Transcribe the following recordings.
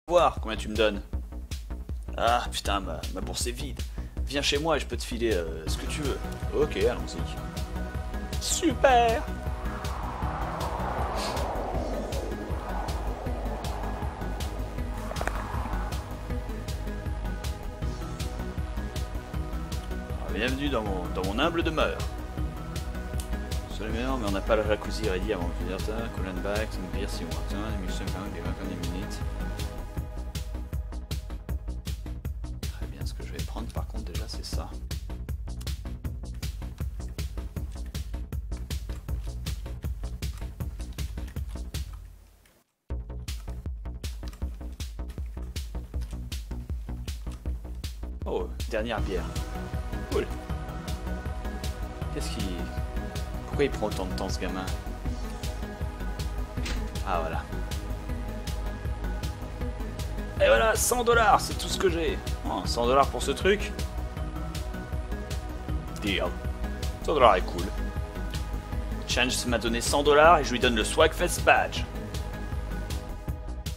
Voir combien tu me donnes. Ah putain, ma bourse est vide. Viens chez moi et je peux te filer ce que tu veux. Ok, allons-y. Super. Bienvenue dans mon humble demeure. Absolument, mais on n'a pas le jacuzzi ready avant de dire ça. Cool and back, une bière si on attend, une mission quand même, 20 minutes. Très bien, ce que je vais prendre par contre déjà c'est ça. Oh, dernière bière. Cool. Qu'est-ce qui... Pourquoi il prend autant de temps ce gamin? Ah voilà. Et voilà, 100 $, c'est tout ce que j'ai. Oh, 100 $ pour ce truc. Deal. 100 $ est cool. Change m'a donné 100 $ et je lui donne le Swagfest badge.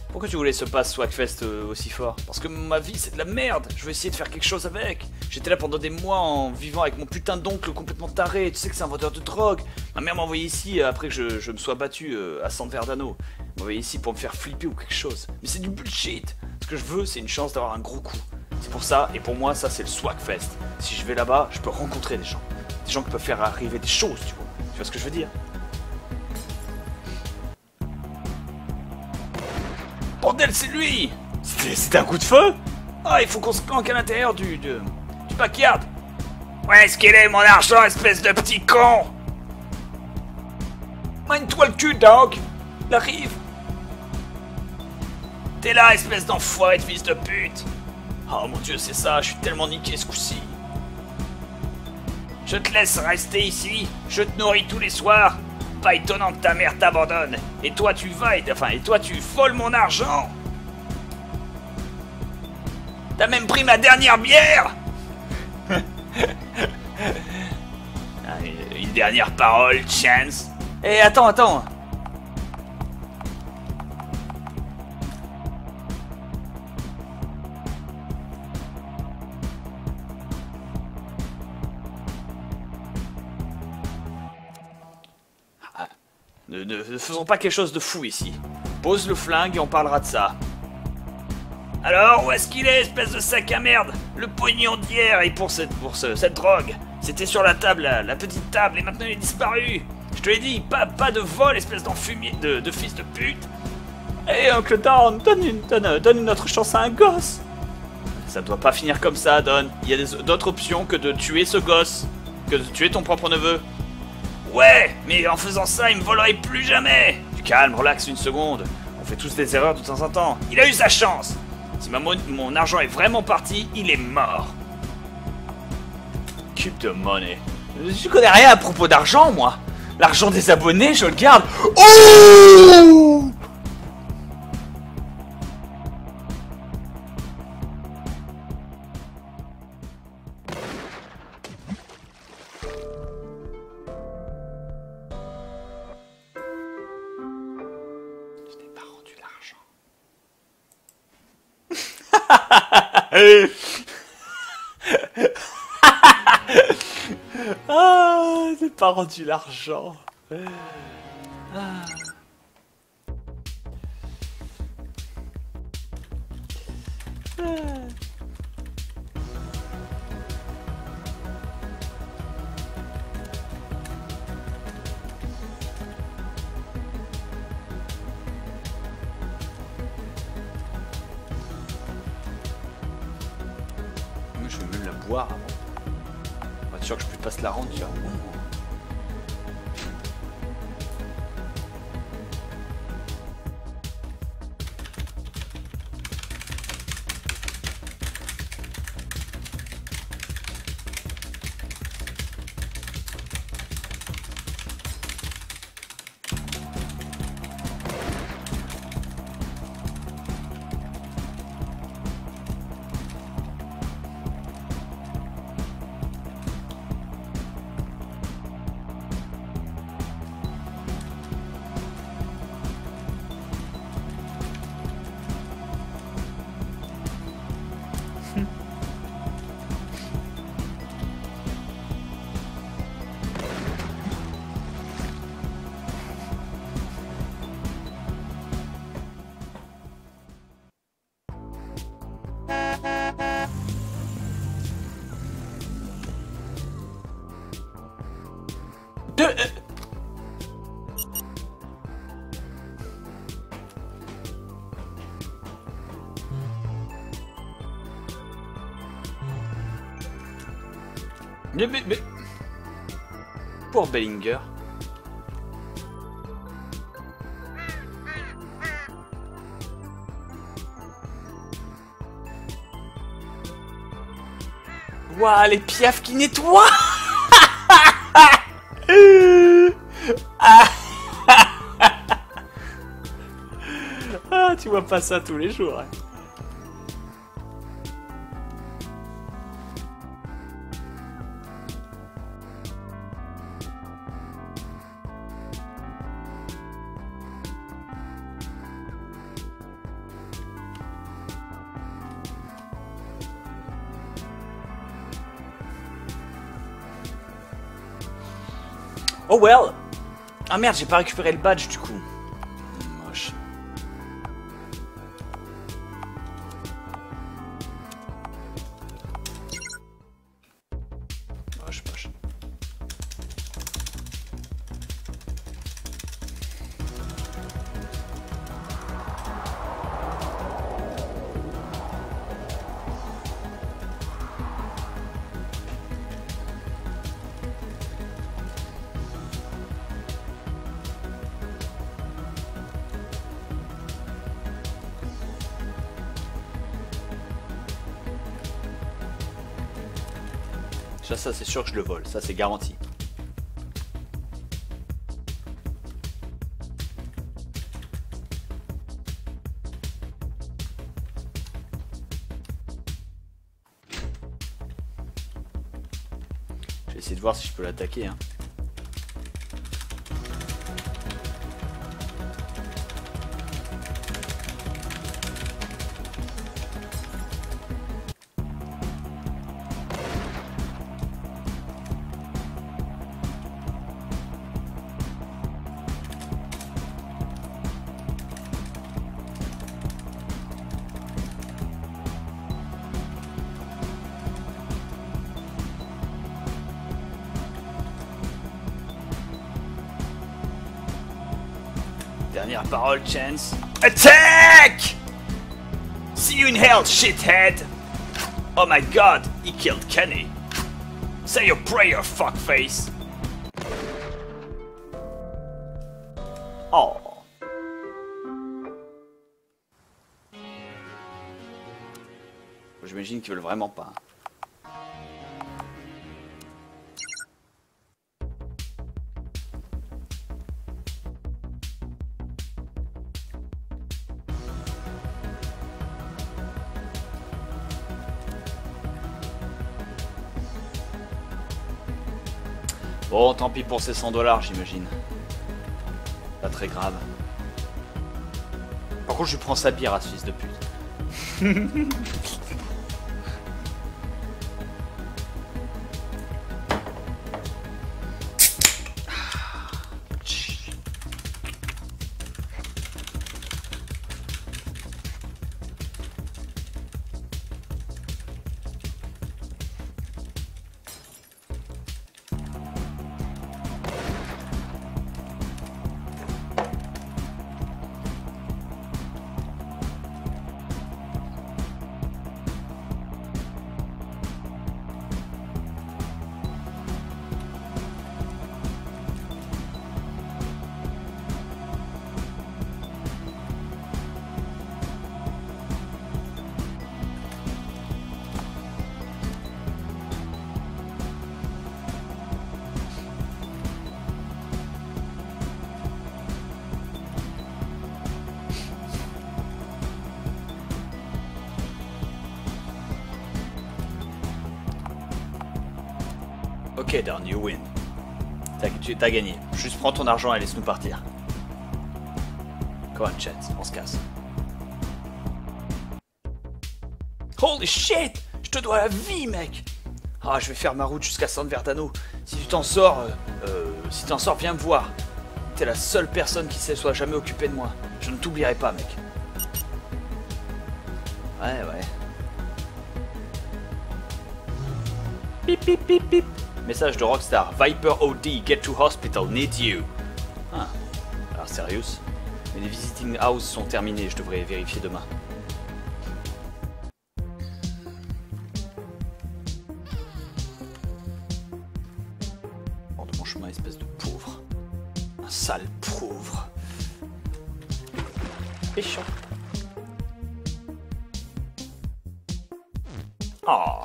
Pourquoi tu voulais ce pass Swagfest aussi fort? Parce que ma vie c'est de la merde. Je veux essayer de faire quelque chose avec. J'étais là pendant des mois en vivant avec mon putain d'oncle complètement taré. Tu sais que c'est un vendeur de drogue. Ma mère m'a envoyé ici après que je me sois battu à San Verdano. Elle m'a envoyé ici pour me faire flipper ou quelque chose. Mais c'est du bullshit. Ce que je veux c'est une chance d'avoir un gros coup. C'est pour ça, et pour moi ça c'est le Swagfest. Si je vais là-bas, je peux rencontrer des gens. Des gens qui peuvent faire arriver des choses, tu vois. Tu vois ce que je veux dire? Bordel, c'est lui! C'était un coup de feu? Ah, il faut qu'on se planque à l'intérieur du backyard. Où est-ce qu'il est, mon argent, espèce de petit con? Mine-toi le cul, Doc! Il arrive! T'es là, espèce d'enfoiré de fils de pute! Oh mon dieu, c'est ça, je suis tellement niqué ce coup-ci. Je te laisse rester ici, je te nourris tous les soirs. Pas étonnant que ta mère t'abandonne. Et toi tu vas, et toi tu voles mon argent. T'as même pris ma dernière bière. Une dernière parole, Chance. Eh, attends. Ne faisons pas quelque chose de fou ici. Pose le flingue et on parlera de ça. Alors, où est-ce qu'il est, espèce de sac à merde? Le pognon d'hier et pour cette drogue. C'était sur la table, la petite table, et maintenant il est disparu. Je te l'ai dit, pas de vol, espèce d'enfumier, de fils de pute. Eh, Oncle Don, donne une autre chance à un gosse. Ça doit pas finir comme ça, Don. Il y a d'autres options que de tuer ce gosse. Que de tuer ton propre neveu. Ouais, mais en faisant ça, il me volerait plus jamais. Du calme, relax une seconde. On fait tous des erreurs de temps en temps. Il a eu sa chance. Si mon argent est vraiment parti, il est mort. Keep the money. Je connais rien à propos d'argent, moi. L'argent des abonnés, je le garde. Oh! Ah, j'ai pas rendu l'argent. Ah. Moi, je vais même la boire avant. Pas sûr que je puisse pas se la rendre, tu vois. Mais... Pour Bellinger. Ouah, les piafs qui nettoient. Ah, tu vois pas ça tous les jours. Hein. Oh well. Ah merde, j'ai pas récupéré le badge du coup. Moche. Moche, moche. Ça c'est sûr que je le vole, ça c'est garanti. Je vais essayer de voir si je peux l'attaquer. Hein. Dernière parole, Chance. Attack! See you in hell, shithead! Oh my god, he killed Kenny. Say your prayer, fuckface. Oh. J'imagine qu'ils veulent vraiment pas. Bon, tant pis pour ces 100 $, j'imagine. Pas très grave. Par contre, je prends sa bière à ce fils de pute. Ok, Darn, you win. T'as gagné. Juste prends ton argent et laisse-nous partir. Come on, Chance, on se casse. Holy shit! Je te dois la vie, mec! Ah, je vais faire ma route jusqu'à San Verdano. Si tu t'en sors, viens me voir. T'es la seule personne qui se soit jamais occupée de moi. Je ne t'oublierai pas, mec. Ouais. Pip pip pip pip. Message de Rockstar. Viper OD, get to hospital, need you. Ah, alors sérieux. Mais les visiting hours sont terminés, je devrais vérifier demain. son chemin, espèce de pauvre. Un sale pauvre. Méchant. Oh.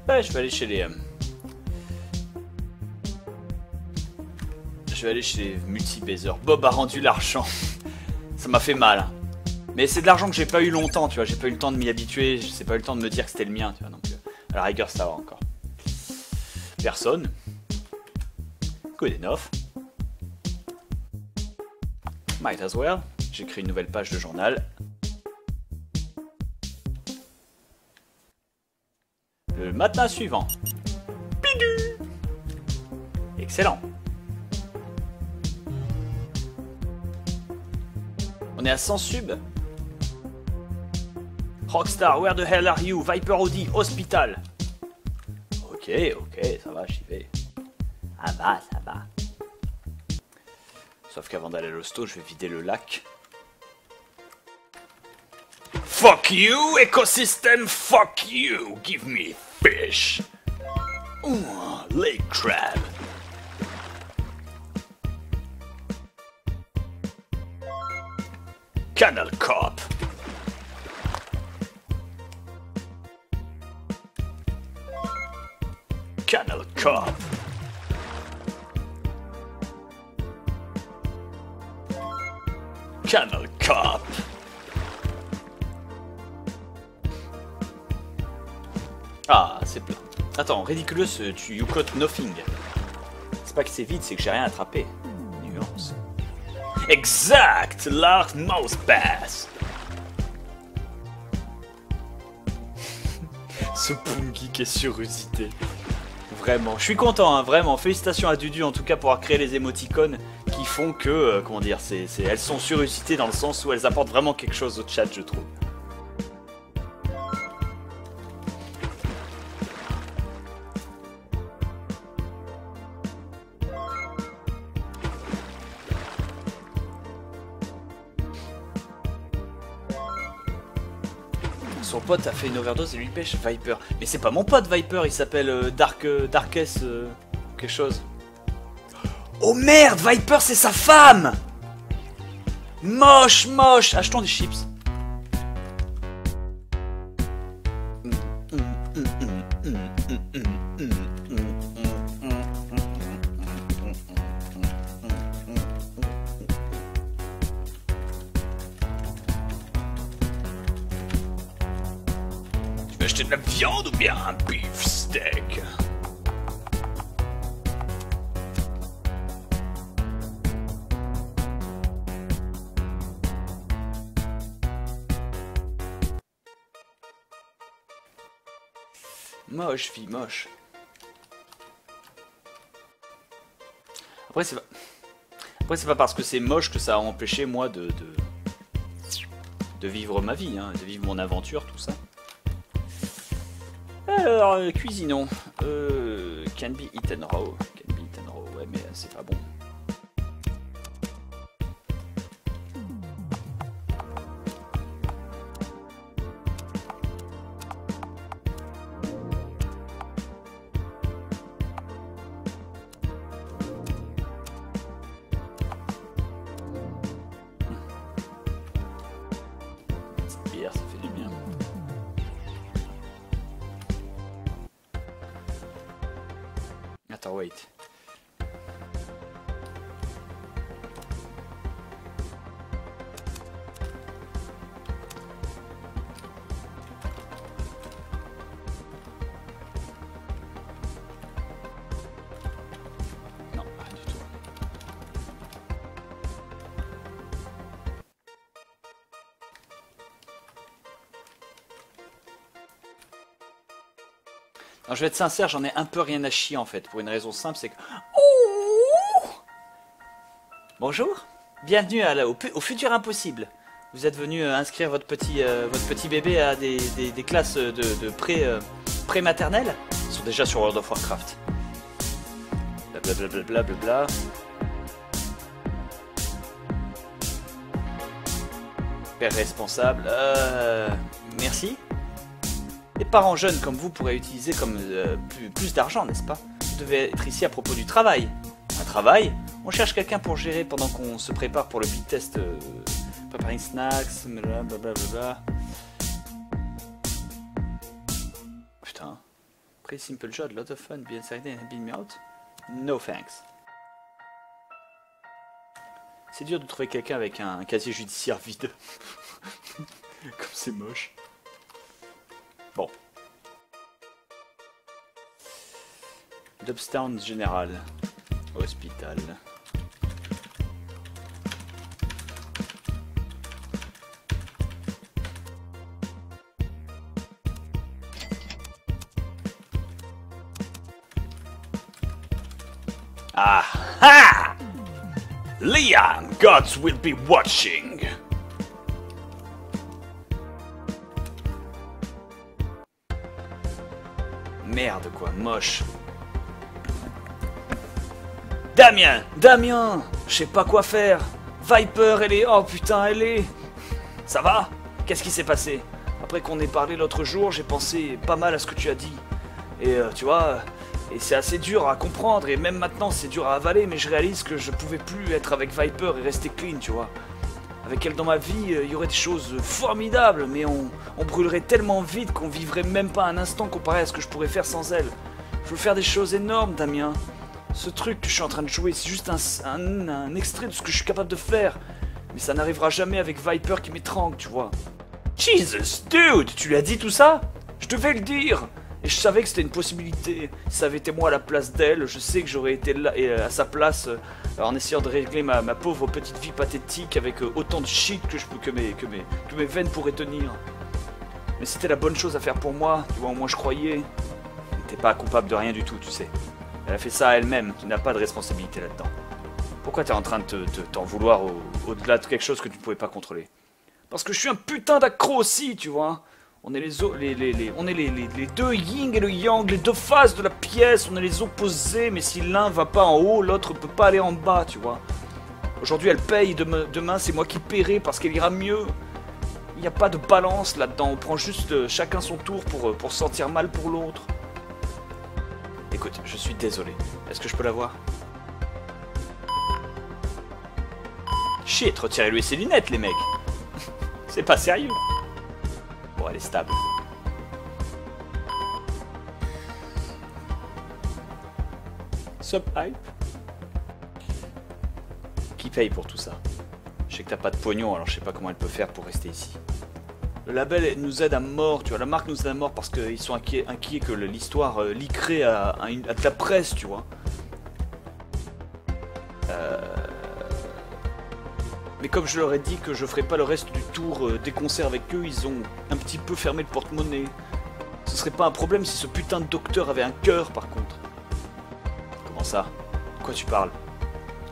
Ouais, je vais aller chez les... Je vais aller chez les multi-baisers. Bob a rendu l'argent. Ça m'a fait mal. Mais c'est de l'argent que j'ai pas eu longtemps, tu vois. J'ai pas eu le temps de m'y habituer. J'ai pas eu le temps de me dire que c'était le mien, tu vois. Donc, à la rigueur, ça va encore. Personne. Good enough. Might as well. J'écris une nouvelle page de journal. Le matin suivant. Bidou. Excellent. On est à 100 subs. Rockstar, where the hell are you? Viper Audi, hospital. Ok, ça va, j'y vais. Ça va. Sauf qu'avant d'aller à l'hosto, je vais vider le lac. Fuck you, ecosystem, fuck you. Give me fish. Ooh, lake crab. Canal Cop. Canal Cop. Canal Cop. Ah, c'est plein. Attends, ridiculous, you caught nothing. C'est pas que c'est vide, c'est que j'ai rien attrapé. Nuance. Exact! Large mouse pass! Ce Punky qui est surusité. Vraiment. Je suis content, hein, vraiment. Félicitations à Dudu en tout cas pour avoir créé les émoticônes qui font que, comment dire, elles sont surusitées dans le sens où elles apportent vraiment quelque chose au chat, je trouve. Son pote a fait une overdose et lui pêche Viper. Mais c'est pas mon pote Viper, il s'appelle Darkest quelque chose. Oh merde, Viper c'est sa femme. Moche. Achetons des chips. Acheter de la viande ou bien un beef steak? Moche, fille, moche. Après, c'est pas parce que c'est moche que ça a empêché moi de vivre ma vie, hein, de vivre mon aventure, tout ça. Alors, cuisinons. Can be eaten raw. Can be eaten raw, ouais, mais c'est pas bon. Petite bière, ça fait du bien. Attends, wait. Non, pas du tout. Alors, je vais être sincère, j'en ai un peu rien à chier en fait, pour une raison simple, c'est que... Oh, bonjour, bienvenue au futur impossible. Vous êtes venu inscrire votre petit bébé à des classes de pré-maternelle. Ils sont déjà sur World of Warcraft. Blablabla. Père responsable, merci. Les parents jeunes comme vous pourraient utiliser comme plus d'argent, n'est-ce pas? Vous devez être ici à propos du travail. Un travail? On cherche quelqu'un pour gérer pendant qu'on se prépare pour le big test. Preparing snacks, blablabla. Putain. Pretty simple job, lot of fun, be inside and beam me out? No thanks. C'est dur de trouver quelqu'un avec un casier judiciaire vide. Comme c'est moche. Bon. Dubstown Général. Hospital. Ah ha! Leon, gods will be watching. Merde quoi, moche. Damien, je sais pas quoi faire. Viper, elle est... Oh putain, elle est... Ça va? Qu'est-ce qui s'est passé? Après qu'on ait parlé l'autre jour, j'ai pensé pas mal à ce que tu as dit. Et tu vois, et c'est assez dur à comprendre, et même maintenant c'est dur à avaler, mais je réalise que je pouvais plus être avec Viper et rester clean, tu vois. Avec elle dans ma vie, il y aurait des choses formidables, mais on brûlerait tellement vite qu'on vivrait même pas un instant comparé à ce que je pourrais faire sans elle. Je veux faire des choses énormes, Damien. Ce truc que je suis en train de jouer, c'est juste un extrait de ce que je suis capable de faire. Mais ça n'arrivera jamais avec Viper qui m'étrangle, tu vois. Jesus, dude, tu lui as dit tout ça? Je devais le dire. Et je savais que c'était une possibilité. Si ça avait été moi à la place d'elle, je sais que j'aurais été là à sa place en essayant de régler ma pauvre petite vie pathétique avec autant de shit que mes veines pourraient tenir. Mais c'était la bonne chose à faire pour moi, tu vois, au moins je croyais. T'es pas coupable de rien du tout, tu sais. Elle a fait ça à elle-même, tu n'as pas de responsabilité là-dedans. Pourquoi t'es en train de t'en vouloir au-delà de quelque chose que tu ne pouvais pas contrôler? Parce que je suis un putain d'accro aussi, tu vois. On est les deux yin et le yang, les deux faces de la pièce, on est les opposés, mais si l'un va pas en haut, l'autre peut pas aller en bas, tu vois. Aujourd'hui elle paye, demain c'est moi qui paierai parce qu'elle ira mieux. Il n'y a pas de balance là-dedans, on prend juste chacun son tour pour se sentir mal pour l'autre. Écoute, je suis désolé. Est-ce que je peux la voir? Shit, retirez-lui ses lunettes, les mecs. C'est pas sérieux. Bon, elle est stable. Sub-hype. Qui paye pour tout ça? Je sais que t'as pas de pognon, alors je sais pas comment elle peut faire pour rester ici. Le label nous aide à mort, tu vois, la marque nous aide à mort parce qu'ils sont inquiets que l'histoire leakerait à de la presse, tu vois. Mais comme je leur ai dit que je ferai pas le reste du tour des concerts avec eux, ils ont un petit peu fermé le porte-monnaie. Ce serait pas un problème si ce putain de docteur avait un cœur, par contre. Comment ça? De quoi tu parles?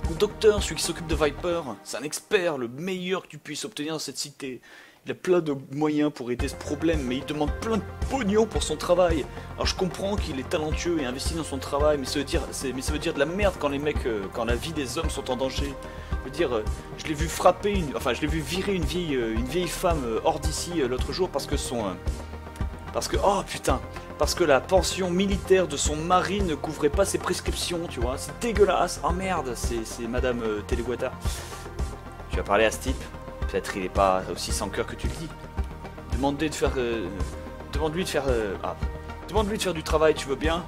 Le docteur, celui qui s'occupe de Viper, c'est un expert, le meilleur que tu puisses obtenir dans cette cité. Il a plein de moyens pour aider ce problème, mais il demande plein de pognon pour son travail. Alors je comprends qu'il est talentueux et investi dans son travail, mais ça veut dire de la merde quand les mecs, quand la vie des hommes sont en danger. Je veux dire, je l'ai vu frapper, je l'ai vu virer une vieille femme hors d'ici l'autre jour parce que parce que la pension militaire de son mari ne couvrait pas ses prescriptions, tu vois. C'est dégueulasse. Oh merde, c'est Madame Teleguata. Tu vas parler à ce type? Peut-être il est pas aussi sans cœur que tu le dis. Demande-lui de faire du travail, tu veux bien?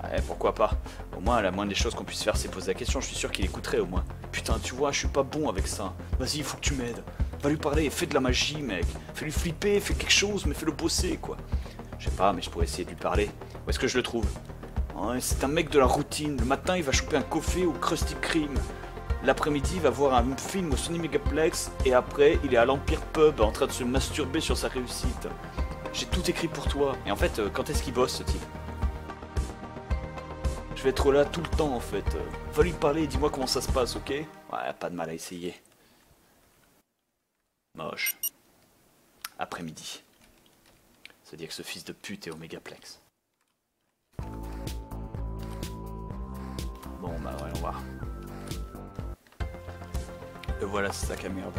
Ouais, pourquoi pas. Au moins, la moindre des choses qu'on puisse faire, c'est poser la question. Je suis sûr qu'il écouterait au moins. Putain, tu vois, je suis pas bon avec ça. Vas-y, il faut que tu m'aides. Va lui parler, fais de la magie, mec. Fais-lui flipper, fais quelque chose, mais fais-le bosser, quoi. Je sais pas, mais je pourrais essayer de lui parler. Où est-ce que je le trouve? Ouais, c'est un mec de la routine. Le matin, il va choper un coffee au Krusty Kreme. L'après-midi, il va voir un film au Sony Megaplex. Et après, il est à l'Empire Pub en train de se masturber sur sa réussite. J'ai tout écrit pour toi. Et en fait, quand est-ce qu'il bosse, ce type? Je vais être là tout le temps, en fait. Va lui parler et dis-moi comment ça se passe, ok? Ouais, pas de mal à essayer. Moche. Après-midi. C'est-à-dire que ce fils de pute est au Megaplex. Bon, bah ouais, on va. Le voilà, ce sac à merde.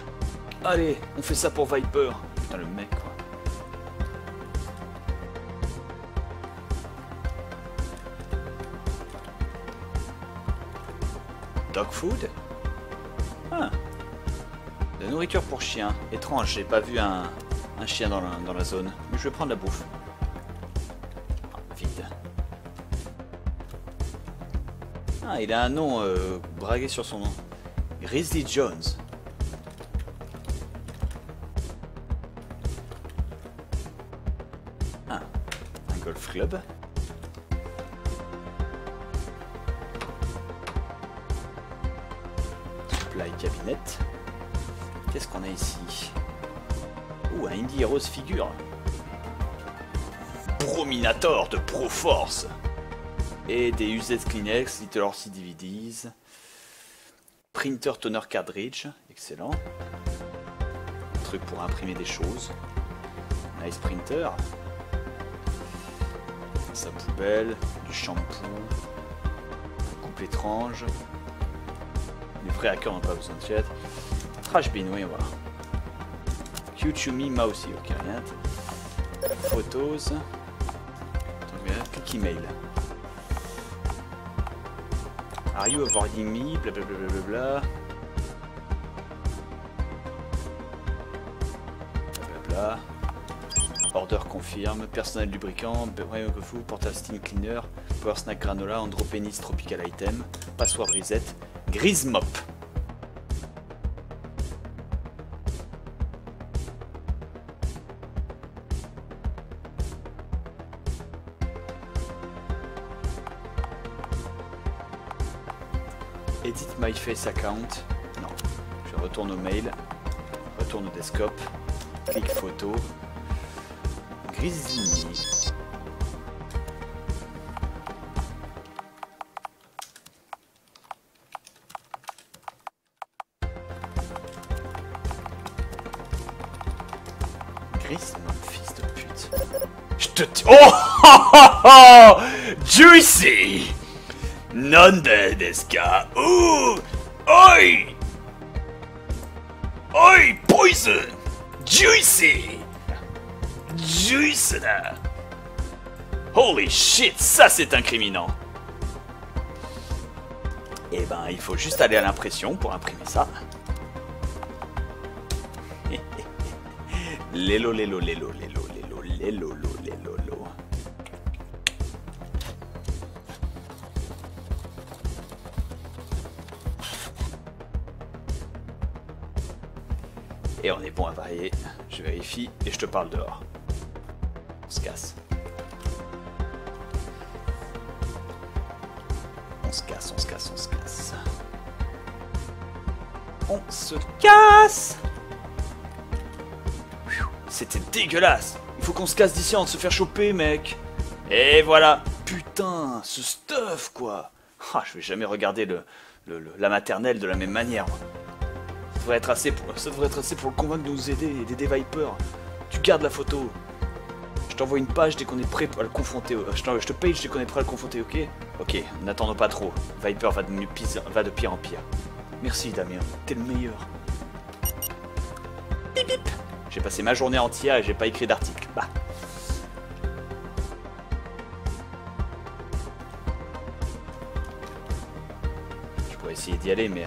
Allez, on fait ça pour Viper. Putain, le mec, quoi. Dog food? Ah. De la nourriture pour chien. Étrange, j'ai pas vu un chien dans la zone. Mais je vais prendre la bouffe. Ah, vide. Ah, il a un nom bragué sur son nom. Grizzly Jones. Ah, un golf club. Supply cabinet. Qu'est-ce qu'on a ici? Ouh, un Indie Heroes figure. Brominator de Proforce. Et des UZ Kleenex, Little Horsey DVDs. Printer toner cartridge, excellent. Un truc pour imprimer des choses. Nice printer. Sa poubelle, du shampoing. Un couple étrange. Les vrais hackers n'ont pas besoin de chat. Trash bin, oui, voilà. Qchumi Mousey, ok, rien. Photos. Click email. Are you avoiding me? Blablabla. Blablabla. Order confirme. Personnel lubrifiant. Portable steam cleaner. Power snack granola. Andropenis tropical item. Password reset. Grise mop. Edit my face account. Non. Je retourne au mail. Retourne au desktop. Clic photo. Grizzly. Gris, mon fils de pute. Je te... Oh Juicy! Nonde deska. Ouh! Oi! Oi! Poison! Juicy! Juice là! Holy shit! Ça c'est incriminant! Eh ben, il faut juste aller à l'impression pour imprimer ça. Lélo, lélo, lélo, lélo, lélo, lélo, lélo, lélo. Et on est bon à varier. Je vérifie et je te parle dehors. On se casse. On se casse, on se casse, on se casse. On se casse! C'était dégueulasse! Il faut qu'on se casse d'ici avant de se faire choper, mec! Et voilà! Putain, ce stuff, quoi! Ah, je vais jamais regarder la maternelle de la même manière, moi. Ça devrait être assez pour le convaincre de nous aider et d'aider Viper. Tu gardes la photo. Je t'envoie une page dès qu'on est prêt à le confronter. Je te page dès qu'on est prêt à le confronter, ok? Ok, n'attendons pas trop. Viper va de pire en pire. Merci Damien, t'es le meilleur. Bip bip. J'ai passé ma journée entière et j'ai pas écrit d'article. Bah. Je pourrais essayer d'y aller, mais...